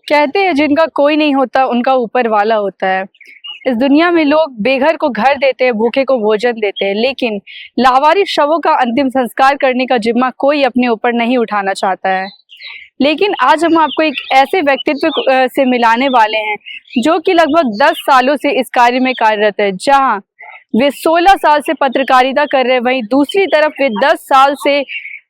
कहते हैं जिनका कोई नहीं होता उनका ऊपर वाला होता है। इस दुनिया में लोग बेघर को घर देते हैं, भूखे को भोजन देते हैं, लेकिन लावारिस शवों का अंतिम संस्कार करने का जिम्मा कोई अपने ऊपर नहीं उठाना चाहता है। लेकिन आज हम आपको एक ऐसे व्यक्तित्व से मिलाने वाले हैं जो कि लगभग 10 सालों से इस कार्य में कार्यरत है। जहां वे 16 साल से पत्रकारिता कर रहे हैं, वहीं दूसरी तरफ वे 10 साल से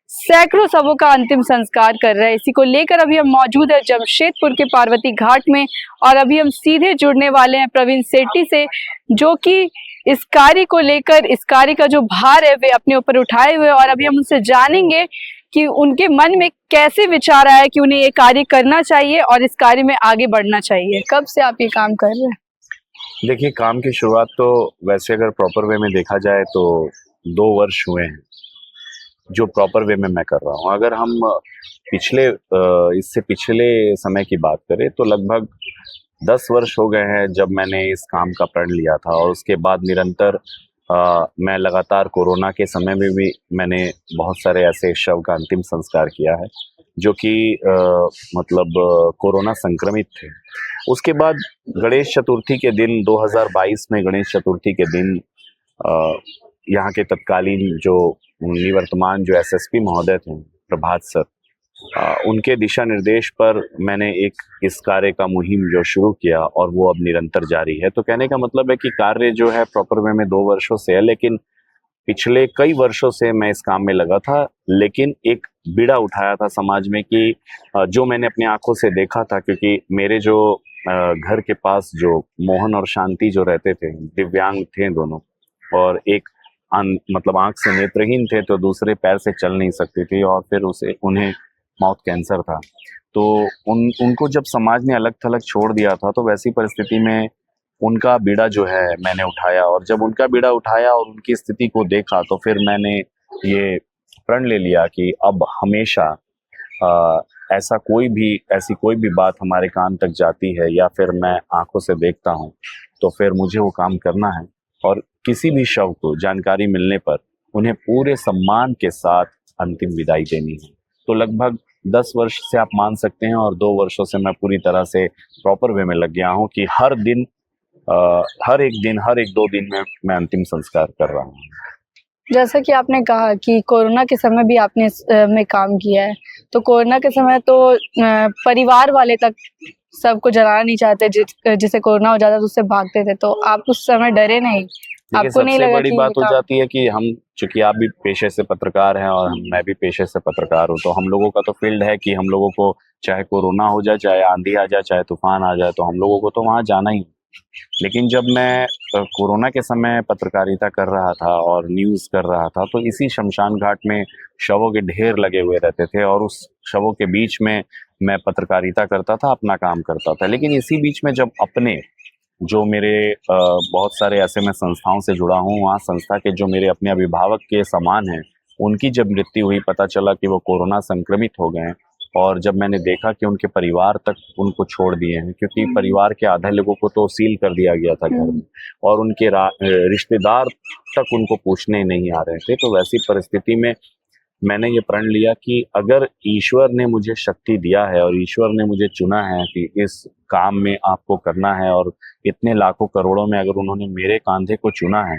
सैकड़ों शवों का अंतिम संस्कार कर रहे हैं। इसी को लेकर अभी हम मौजूद है जमशेदपुर के पार्वती घाट में, और अभी हम सीधे जुड़ने वाले हैं प्रवीण सेठी से, जो कि इस कार्य को लेकर, इस कार्य का जो भार है वे अपने ऊपर उठाए हुए, और अभी हम उनसे जानेंगे कि उनके मन में कैसे विचार आया कि उन्हें ये कार्य करना चाहिए और इस कार्य में आगे बढ़ना चाहिए। कब से आप ये काम कर रहे हैं? देखिए, काम की शुरुआत तो वैसे अगर प्रॉपर वे में देखा जाए तो 2 वर्ष हुए हैं जो प्रॉपर वे में मैं कर रहा हूँ। अगर हम इससे पिछले समय की बात करें तो लगभग 10 वर्ष हो गए हैं जब मैंने इस काम का प्रण लिया था, और उसके बाद निरंतर मैं लगातार कोरोना के समय में भी मैंने बहुत सारे ऐसे शव का अंतिम संस्कार किया है जो कि कोरोना संक्रमित थे। उसके बाद गणेश चतुर्थी के दिन 2022 में गणेश चतुर्थी के दिन यहाँ के तत्कालीन जो निवर्तमान जो एसएसपी महोदय थे प्रभात सर, उनके दिशा निर्देश पर मैंने एक इस कार्य का मुहिम जो शुरू किया, और वो अब निरंतर जारी है। तो कहने का मतलब है कि कार्य जो है प्रॉपर वे में 2 वर्षों से है, लेकिन पिछले कई वर्षों से मैं इस काम में लगा था। लेकिन एक बीड़ा उठाया था समाज में कि जो मैंने अपनी आंखों से देखा था, क्योंकि मेरे जो घर के पास जो मोहन और शांति जो रहते थे, दिव्यांग थे दोनों, और एक आंख से नेत्रहीन थे, तो दूसरे पैर से चल नहीं सकती थी, और फिर उन्हें माउथ कैंसर था। तो उनको जब समाज ने अलग थलग छोड़ दिया था, तो वैसी परिस्थिति में उनका बीड़ा जो है मैंने उठाया, और जब उनका बीड़ा उठाया और उनकी स्थिति को देखा, तो फिर मैंने ये प्रण ले लिया कि अब हमेशा ऐसी कोई भी बात हमारे कान तक जाती है या फिर मैं आंखों से देखता हूँ, तो फिर मुझे वो काम करना है। और किसी भी शव को जानकारी मिलने पर उन्हें पूरे सम्मान के साथ अंतिम विदाई देनी है। तो लगभग 10 वर्ष से आप मान सकते हैं, और 2 वर्षों से मैं पूरी तरह से प्रॉपर वे में लग गया हूँ कि हर एक 2 दिन में मैं अंतिम संस्कार कर रहा हूँ। जैसा कि आपने कहा कि कोरोना के समय भी आपने इस में काम किया है, तो कोरोना के समय तो परिवार वाले तक सबको जलाना नहीं चाहते, जिसे कोरोना हो जाता तो उससे भागते थे, तो आप उस समय डरे नहीं? आपको नहीं लगा? बड़ी बात हो जाती है कि हम, चूंकि आप भी पेशे से पत्रकार हैं और मैं भी पेशे से पत्रकार हूँ, तो हम लोगों का तो फील्ड है कि हम लोगों को चाहे कोरोना हो जाए, चाहे आंधी आ जाए, चाहे तूफान आ जाए, तो हम लोगों को तो वहाँ जाना ही। लेकिन जब मैं कोरोना के समय पत्रकारिता कर रहा था और न्यूज़ कर रहा था, तो इसी शमशान घाट में शवों के ढेर लगे हुए रहते थे, और उस शवों के बीच में मैं पत्रकारिता करता था, अपना काम करता था। लेकिन इसी बीच में जब जो मेरे बहुत सारे ऐसे मैं संस्थाओं से जुड़ा हूँ, वहाँ संस्था के जो मेरे अपने अभिभावक के समान हैं, उनकी जब मृत्यु हुई, पता चला कि वो कोरोना संक्रमित हो गए हैं, और जब मैंने देखा कि उनके परिवार तक उनको छोड़ दिए हैं, क्योंकि परिवार के आधे लोगों को तो सील कर दिया गया था घर में, और उनके रिश्तेदार तक उनको पूछने नहीं आ रहे थे, तो वैसी परिस्थिति में मैंने ये प्रण लिया कि अगर ईश्वर ने मुझे शक्ति दिया है और ईश्वर ने मुझे चुना है कि इस काम में आपको करना है, और इतने लाखों करोड़ों में अगर उन्होंने मेरे कांधे को चुना है,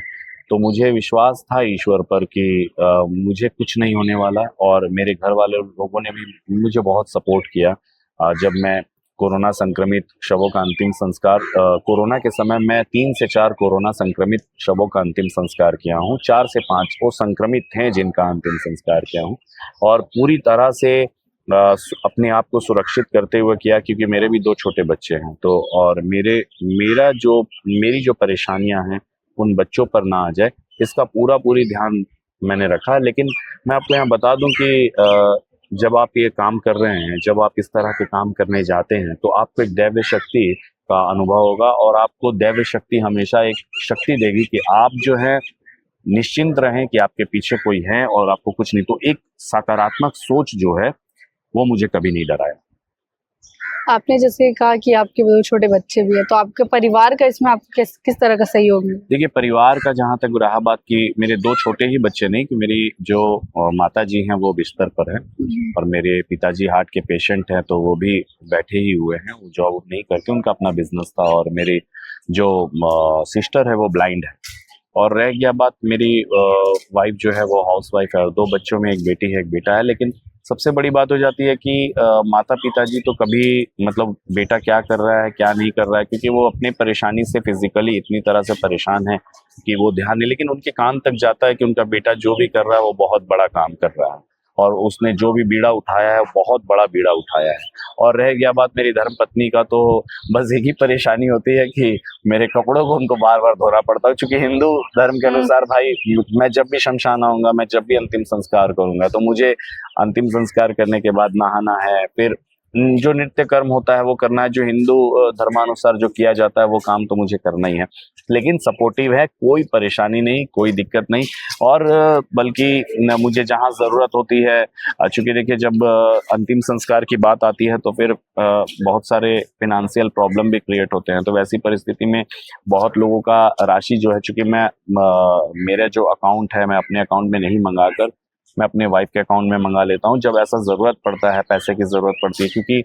तो मुझे विश्वास था ईश्वर पर कि मुझे कुछ नहीं होने वाला। और मेरे घर वाले लोगों ने भी मुझे बहुत सपोर्ट किया। जब मैं कोरोना संक्रमित शवों का अंतिम संस्कार, कोरोना के समय मैं 3 से 4 कोरोना संक्रमित शवों का अंतिम संस्कार किया हूँ, 4 से 5 वो संक्रमित थे जिनका अंतिम संस्कार किया हूँ, और पूरी तरह से अपने आप को सुरक्षित करते हुए किया, क्योंकि मेरे भी 2 छोटे बच्चे हैं। तो और मेरी जो परेशानियां हैं उन बच्चों पर ना आ जाए, इसका पूरी ध्यान मैंने रखा। लेकिन मैं आपको यहाँ बता दूं कि जब आप ये काम कर रहे हैं, जब आप इस तरह के काम करने जाते हैं, तो आपको एक दैव्य शक्ति का अनुभव होगा, और आपको दैव्य शक्ति हमेशा एक शक्ति देगी कि आप जो है निश्चिंत रहें कि आपके पीछे कोई है और आपको कुछ नहीं। तो एक सकारात्मक सोच जो है वो मुझे कभी नहीं डराया। आपने जैसे कहा कि आपके 2 छोटे बच्चे भी हैं, तो आपके परिवार का इसमें आपको किस तरह का सहयोग मिला? देखिए, परिवार का जहाँ तक रहा बात की, मेरे 2 छोटे ही बच्चे नहीं, कि मेरी जो माता जी हैं वो बिस्तर पर हैं और मेरे पिताजी हार्ट के पेशेंट हैं, तो वो भी बैठे ही हुए हैं, वो जॉब नहीं करते, उनका अपना बिजनेस था। और मेरी जो सिस्टर है वो ब्लाइंड है। और रह गया बात, मेरी वाइफ जो है वो हाउस वाइफ है और 2 बच्चों में एक बेटी है एक बेटा है। लेकिन सबसे बड़ी बात हो जाती है कि माता पिताजी तो कभी मतलब बेटा क्या कर रहा है क्या नहीं कर रहा है, क्योंकि वो अपनी परेशानी से फिजिकली इतनी तरह से परेशान है कि वो ध्यान नहीं, लेकिन उनके कान तक जाता है कि उनका बेटा जो भी कर रहा है वो बहुत बड़ा काम कर रहा है और उसने जो भी बीड़ा उठाया है वो बहुत बड़ा बीड़ा उठाया है। और रह गया बात मेरी धर्मपत्नी का, तो बस एक ही परेशानी होती है कि मेरे कपड़ों को उनको बार बार धोना पड़ता है, क्योंकि हिंदू धर्म के अनुसार भाई मैं जब भी शमशान आऊंगा, मैं जब भी अंतिम संस्कार करूंगा, तो मुझे अंतिम संस्कार करने के बाद नहाना है, फिर जो नित्य कर्म होता है वो करना है, जो हिंदू धर्मानुसार जो किया जाता है वो काम तो मुझे करना ही है। लेकिन सपोर्टिव है, कोई परेशानी नहीं, कोई दिक्कत नहीं। और बल्कि मुझे जहाँ ज़रूरत होती है, चूँकि देखिए जब अंतिम संस्कार की बात आती है तो फिर बहुत सारे फिनेंशियल प्रॉब्लम भी क्रिएट होते हैं। तो वैसी परिस्थिति में बहुत लोगों का राशि जो है, चूँकि मैं मेरा जो अकाउंट है मैं अपने अकाउंट में नहीं मंगा कर मैं अपने वाइफ के अकाउंट में मंगा लेता हूँ जब ऐसा ज़रूरत पड़ता है, पैसे की ज़रूरत पड़ती है, क्योंकि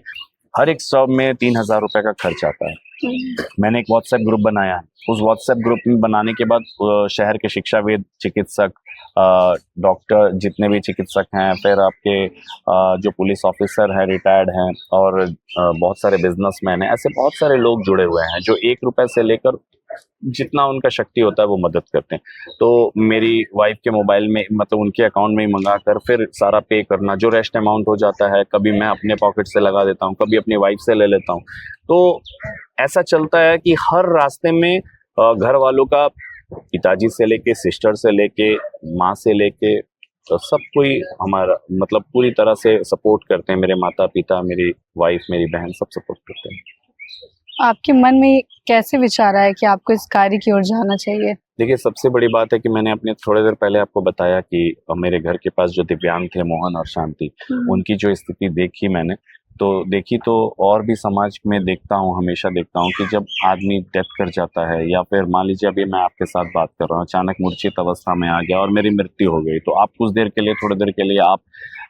हर एक शव में 3,000 रुपये का खर्च आता है। मैंने एक व्हाट्सएप ग्रुप बनाया है, उस व्हाट्सएप ग्रुप में बनाने के बाद शहर के शिक्षाविद, चिकित्सक, डॉक्टर, जितने भी चिकित्सक हैं, फिर आपके जो पुलिस ऑफिसर हैं रिटायर्ड हैं, और बहुत सारे बिजनेसमैन हैं, ऐसे बहुत सारे लोग जुड़े हुए हैं जो 1 रुपये से लेकर जितना उनका शक्ति होता है वो मदद करते हैं। तो मेरी वाइफ के मोबाइल में मतलब उनके अकाउंट में ही मंगा कर फिर सारा पे करना, जो रेस्ट अमाउंट हो जाता है कभी मैं अपने पॉकेट से लगा देता हूँ, कभी अपनी वाइफ से ले लेता हूँ। तो ऐसा चलता है कि हर रास्ते में घर वालों का, पिताजी से लेके, सिस्टर से लेके, माँ से लेके, तो सब कोई हमारा मतलब पूरी तरह से सपोर्ट करते हैं। मेरे माता पिता, मेरी वाइफ, मेरी बहन, सब सपोर्ट करते हैं। आपके मन में कैसे विचार आया कि आपको इस कार्य की ओर जाना चाहिए? देखिए, सबसे बड़ी बात है कि मैंने अपने थोड़ी देर पहले आपको बताया कि मेरे घर के पास जो दिव्यांग थे, मोहन और शांति, उनकी जो स्थिति देखी मैंने, तो देखी तो और भी समाज में देखता हूँ, हमेशा देखता हूँ कि जब आदमी डेथ कर जाता है, या फिर मान लीजिए अभी मैं आपके साथ बात कर रहा हूँ, अचानक मूर्छित अवस्था में आ गया और मेरी मृत्यु हो गई, तो आप कुछ देर के लिए, थोड़ी देर के लिए आप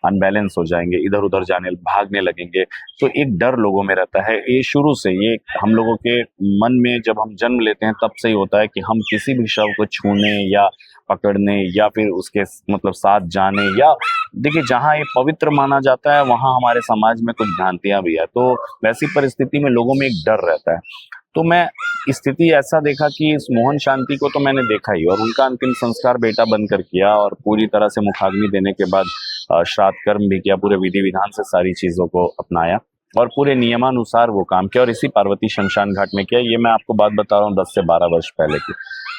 अनबैलेंस हो जाएंगे, इधर उधर भागने लगेंगे। तो एक डर लोगों में रहता है, ये शुरू से, ये हम लोगों के मन में जब हम जन्म लेते हैं तब से ही होता है कि हम किसी भी शव को छूने या पकड़ने या फिर उसके मतलब साथ जाने, या देखिए जहाँ ये पवित्र माना जाता है वहाँ हमारे समाज में कुछ भ्रांतियां भी है। तो वैसी परिस्थिति में लोगों में एक डर रहता है। तो मैं स्थिति ऐसा देखा कि इस मोहन शांति को तो मैंने देखा ही, और उनका अंतिम संस्कार बेटा बनकर किया, और पूरी तरह से मुखाग्नि देने के बाद श्राद्ध कर्म भी किया, पूरे विधि विधान से सारी चीज़ों को अपनाया और पूरे नियमानुसार वो काम किया, और इसी पार्वती शमशान घाट में किया। ये मैं आपको बात बता रहा हूँ 10 से 12 वर्ष पहले की।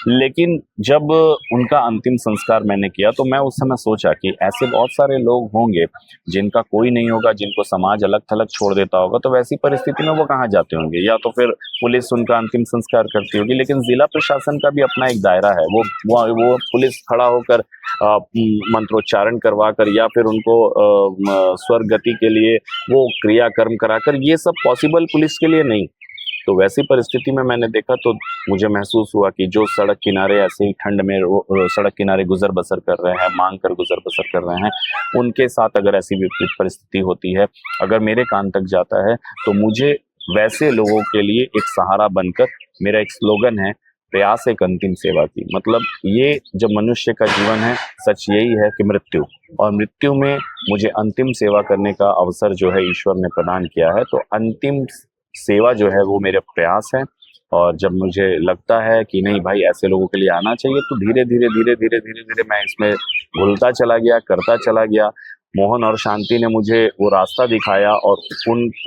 लेकिन जब उनका अंतिम संस्कार मैंने किया तो मैं उस समय सोचा कि ऐसे बहुत सारे लोग होंगे जिनका कोई नहीं होगा, जिनको समाज अलग थलग छोड़ देता होगा, तो वैसी परिस्थिति में वो कहाँ जाते होंगे, या तो फिर पुलिस उनका अंतिम संस्कार करती होगी। लेकिन जिला प्रशासन का भी अपना एक दायरा है, वो पुलिस खड़ा होकर मंत्रोच्चारण करवा कर या फिर उनको स्वर्ग गति के लिए वो क्रियाकर्म कराकर, ये सब पॉसिबल पुलिस के लिए नहीं। तो वैसी परिस्थिति में मैंने देखा तो मुझे महसूस हुआ कि जो सड़क किनारे ऐसे ही ठंड में सड़क किनारे गुजर बसर कर रहे हैं, मांग कर गुजर बसर कर रहे हैं, उनके साथ अगर ऐसी विपरीत परिस्थिति होती है, अगर मेरे कान तक जाता है, तो मुझे वैसे लोगों के लिए एक सहारा बनकर, मेरा एक स्लोगन है, प्रयास एक अंतिम सेवा की। मतलब ये जब मनुष्य का जीवन है, सच यही है कि मृत्यु, और मृत्यु में मुझे अंतिम सेवा करने का अवसर जो है ईश्वर ने प्रदान किया है। तो अंतिम सेवा जो है वो मेरे प्रयास है, और जब मुझे लगता है कि नहीं भाई ऐसे लोगों के लिए आना चाहिए, तो धीरे धीरे मैं इसमें घुलता चला गया, करता चला गया। मोहन और शांति ने मुझे वो रास्ता दिखाया, और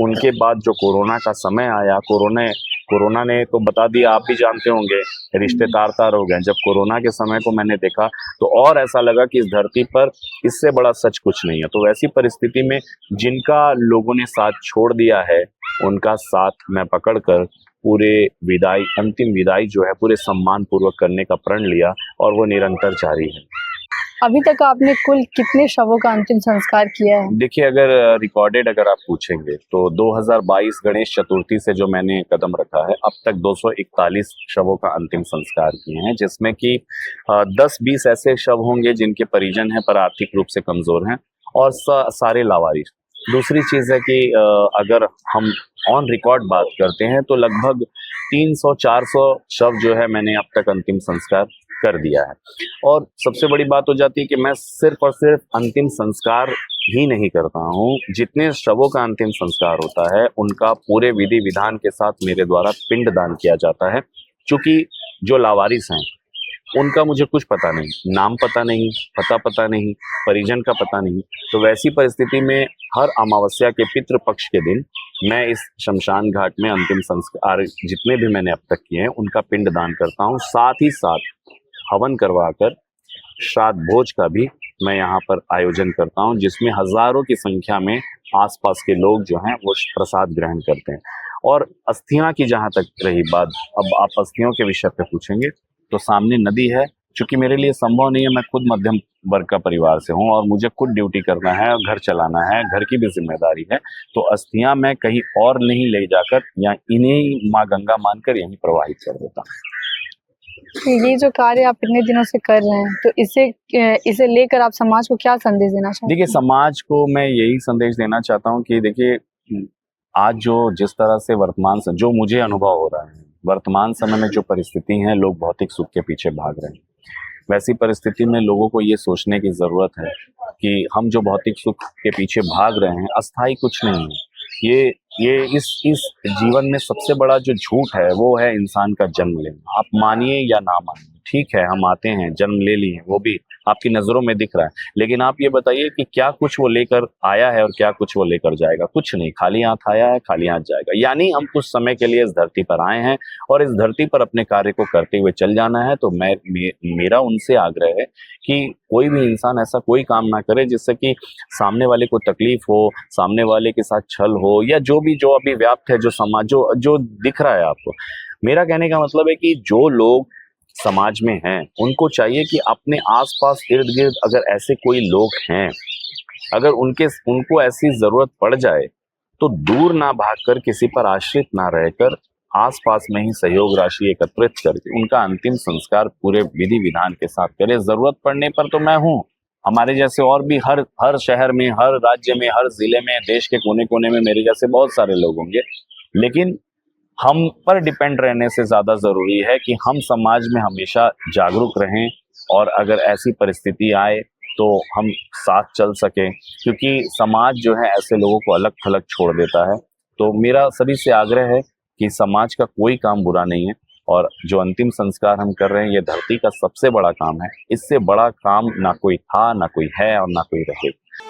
उनके बाद जो कोरोना का समय आया, कोरोना ने तो बता दिया, आप भी जानते होंगे, रिश्ते तार हो गए। जब कोरोना के समय को मैंने देखा तो और ऐसा लगा कि इस धरती पर इससे बड़ा सच कुछ नहीं है। तो वैसी परिस्थिति में जिनका लोगों ने साथ छोड़ दिया है, उनका साथ मैं पकड़कर पूरे अंतिम विदाई जो है पूरे सम्मान पूर्वक करने का प्रण लिया, और वो निरंतर जारी है। अभी तक आपने कुल कितने शवों का अंतिम संस्कार किया है? देखिए, अगर रिकॉर्डेड अगर आप पूछेंगे तो 2022 गणेश चतुर्थी से जो मैंने कदम रखा है, अब तक 241 शवों का अंतिम संस्कार किए हैं, जिसमें कि 10-20 ऐसे शव होंगे जिनके परिजन हैं पर आर्थिक रूप से कमजोर हैं, और सारे लावारिस। दूसरी चीज है कि अगर हम ऑन रिकॉर्ड बात करते हैं तो लगभग 300-400 शव जो है मैंने अब तक अंतिम संस्कार कर दिया है। और सबसे बड़ी बात हो जाती है कि मैं सिर्फ और सिर्फ अंतिम संस्कार ही नहीं करता हूँ, जितने शवों का अंतिम संस्कार होता है उनका पूरे विधि विधान के साथ मेरे द्वारा पिंड दान किया जाता है। क्योंकि जो लावारिस हैं उनका मुझे कुछ पता नहीं, नाम पता नहीं, पता नहीं, परिजन का पता नहीं, तो वैसी परिस्थिति में हर अमावस्या के पितृ पक्ष के दिन मैं इस शमशान घाट में अंतिम संस्कार जितने भी मैंने अब तक किए हैं उनका पिंड दान करता हूँ। साथ ही साथ हवन करवाकर श्राद्ध भोज का भी मैं यहाँ पर आयोजन करता हूँ, जिसमें हजारों की संख्या में आसपास के लोग जो हैं वो प्रसाद ग्रहण करते हैं। और अस्थियां की जहाँ तक रही बात, अब आप अस्थियों के विषय पे पूछेंगे तो सामने नदी है। चूंकि मेरे लिए संभव नहीं है, मैं खुद मध्यम वर्ग का परिवार से हूँ और मुझे खुद ड्यूटी करना है और घर चलाना है, घर की भी जिम्मेदारी है, तो अस्थियां मैं कहीं और नहीं ले जाकर या इन्हें माँ गंगा मानकर यहीं प्रवाहित कर देता हूँ। ये जो कार्य आप इतने दिनों से कर रहे हैं, तो इसे लेकर आप समाज को क्या संदेश देना चाहते हैं? देखिए, समाज को मैं यही संदेश देना चाहता हूँ कि देखिए, आज जो जिस तरह से वर्तमान से जो मुझे अनुभव हो रहा है, वर्तमान समय में जो परिस्थिति है, लोग भौतिक सुख के पीछे भाग रहे हैं। वैसी परिस्थिति में लोगों को ये सोचने की जरूरत है कि हम जो भौतिक सुख के पीछे भाग रहे हैं, अस्थाई कुछ नहीं है। ये इस जीवन में सबसे बड़ा जो झूठ है वो है इंसान का जन्म लेना। आप मानिए या ना मानिए, ठीक है, हम आते हैं, जन्म ले लिए, वो भी आपकी नजरों में दिख रहा है, लेकिन आप ये बताइए कि क्या कुछ वो लेकर आया है और क्या कुछ वो लेकर जाएगा? कुछ नहीं, खाली हाथ आया है, खाली हाथ जाएगा। यानी हम कुछ समय के लिए इस धरती पर आए हैं और इस धरती पर अपने कार्य को करते हुए चल जाना है। तो मेरा उनसे आग्रह है कि कोई भी इंसान ऐसा कोई काम ना करे जिससे कि सामने वाले को तकलीफ हो, सामने वाले के साथ छल हो, या जो अभी व्याप्त है, जो समाज जो दिख रहा है आपको। मेरा कहने का मतलब है कि जो लोग समाज में हैं उनको चाहिए कि अपने आसपास इर्द गिर्द अगर ऐसे कोई लोग हैं, अगर उनको ऐसी जरूरत पड़ जाए तो दूर ना भागकर, किसी पर आश्रित ना रहकर, आसपास में ही सहयोग राशि एकत्रित करके उनका अंतिम संस्कार पूरे विधि विधान के साथ करे। जरूरत पड़ने पर तो मैं हूँ, हमारे जैसे और भी हर शहर में, हर राज्य में, हर जिले में, देश के कोने कोने में मेरे जैसे बहुत सारे लोग होंगे, लेकिन हम पर डिपेंड रहने से ज्यादा जरूरी है कि हम समाज में हमेशा जागरूक रहें और अगर ऐसी परिस्थिति आए तो हम साथ चल सकें, क्योंकि समाज जो है ऐसे लोगों को अलग थलग छोड़ देता है। तो मेरा सभी से आग्रह है कि समाज का कोई काम बुरा नहीं है और जो अंतिम संस्कार हम कर रहे हैं ये धरती का सबसे बड़ा काम है। इससे बड़ा काम ना कोई था, ना कोई है और ना कोई रहेगा।